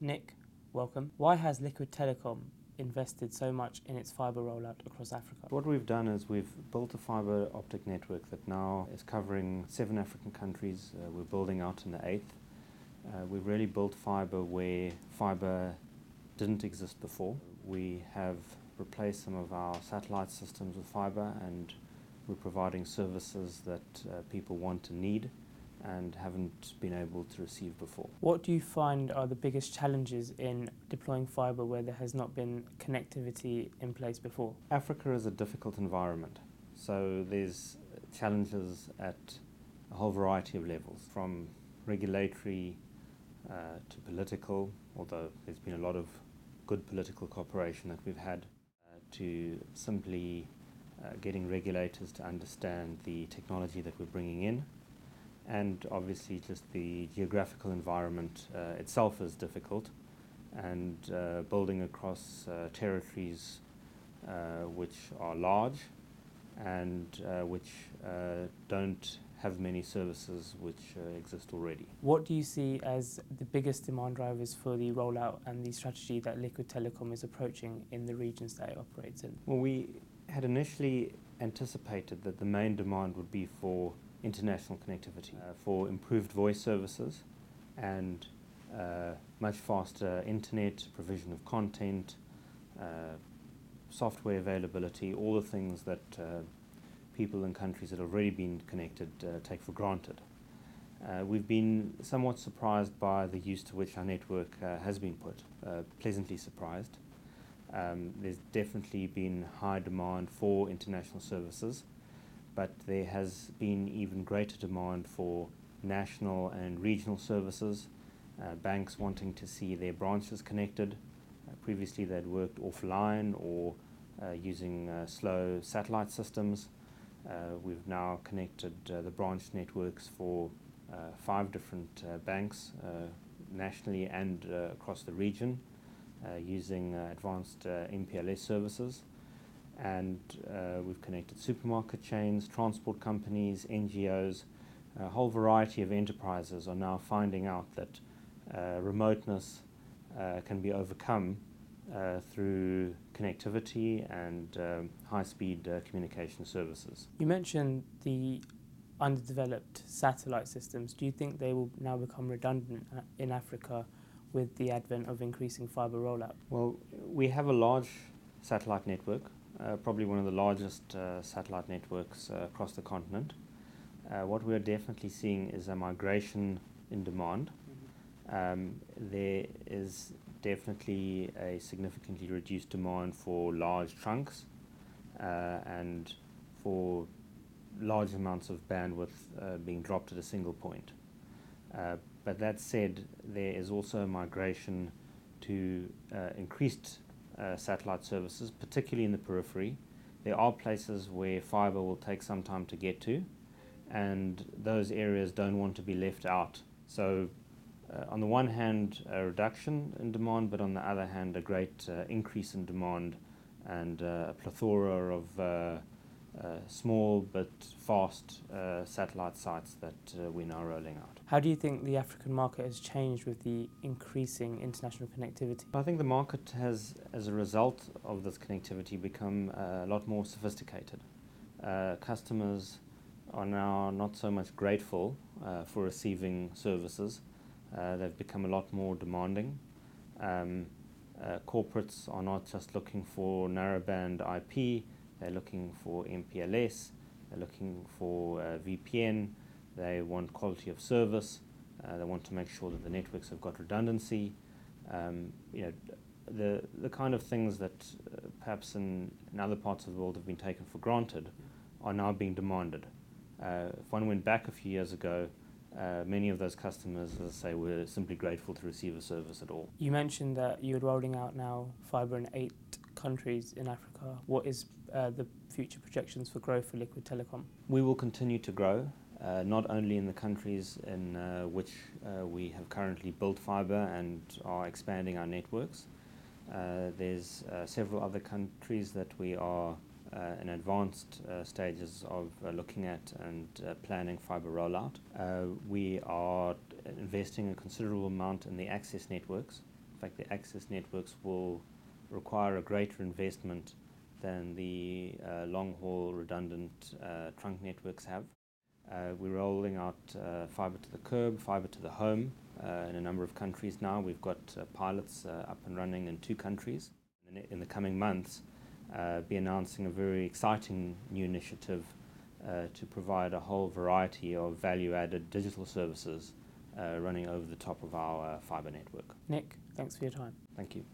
Nick, welcome. Why has Liquid Telecom invested so much in its fibre rollout across Africa? What we've done is we've built a fibre optic network that now is covering 7 African countries. We're building out in the 8th. We've really built fibre where fibre didn't exist before. We have replaced some of our satellite systems with fibre, and we're providing services that people want and need and haven't been able to receive before. What do you find are the biggest challenges in deploying fibre where there has not been connectivity in place before? Africa is a difficult environment, so there's challenges at a whole variety of levels, from regulatory to political, although there's been a lot of good political cooperation that we've had, to simply getting regulators to understand the technology that we're bringing in. And obviously just the geographical environment itself is difficult, and building across territories which are large and which don't have many services which exist already. What do you see as the biggest demand drivers for the rollout and the strategy that Liquid Telecom is approaching in the regions that it operates in? Well, we had initially anticipated that the main demand would be for international connectivity, for improved voice services and much faster internet, provision of content, software availability, all the things that people in countries that have already been connected take for granted. We've been somewhat surprised by the use to which our network has been put, pleasantly surprised. There's definitely been high demand for international services, but there has been even greater demand for national and regional services, banks wanting to see their branches connected. Previously they'd worked offline or using slow satellite systems. We've now connected the branch networks for 5 different banks nationally and across the region using advanced MPLS services. And we've connected supermarket chains, transport companies, NGOs. A whole variety of enterprises are now finding out that remoteness can be overcome through connectivity and high-speed communication services. You mentioned the underdeveloped satellite systems. Do you think they will now become redundant in Africa with the advent of increasing fibre rollout? Well, we have a large satellite network, probably one of the largest satellite networks across the continent. What we are definitely seeing is a migration in demand. There is definitely a significantly reduced demand for large trunks and for large amounts of bandwidth being dropped at a single point. But that said, there is also a migration to increased satellite services, particularly in the periphery. There are places where fibre will take some time to get to, and those areas don't want to be left out. So on the one hand, a reduction in demand, but on the other hand, a great increase in demand and a plethora of small but fast satellite sites that we're now rolling out. How do you think the African market has changed with the increasing international connectivity? I think the market has, as a result of this connectivity, become a lot more sophisticated. Customers are now not so much grateful for receiving services. They've become a lot more demanding. Corporates are not just looking for narrowband IP, they're looking for MPLS, they're looking for VPN, they want quality of service, they want to make sure that the networks have got redundancy. The kind of things that perhaps in other parts of the world have been taken for granted are now being demanded. If one went back a few years ago, many of those customers, as I say, were simply grateful to receive a service at all. You mentioned that you're rolling out now fibre in 8 countries in Africa. What is the future projections for growth for Liquid Telecom? We will continue to grow, not only in the countries in which we have currently built fibre and are expanding our networks. There's several other countries that we are in advanced stages of looking at and planning fibre rollout. We are investing a considerable amount in the access networks fact, the access networks will require a greater investment than the long-haul redundant trunk networks have. We're rolling out fibre to the curb, fibre to the home in a number of countries now. We've got pilots up and running in 2 countries. In the coming months, be announcing a very exciting new initiative to provide a whole variety of value-added digital services running over the top of our fibre network. Nick, thanks for your time. Thank you.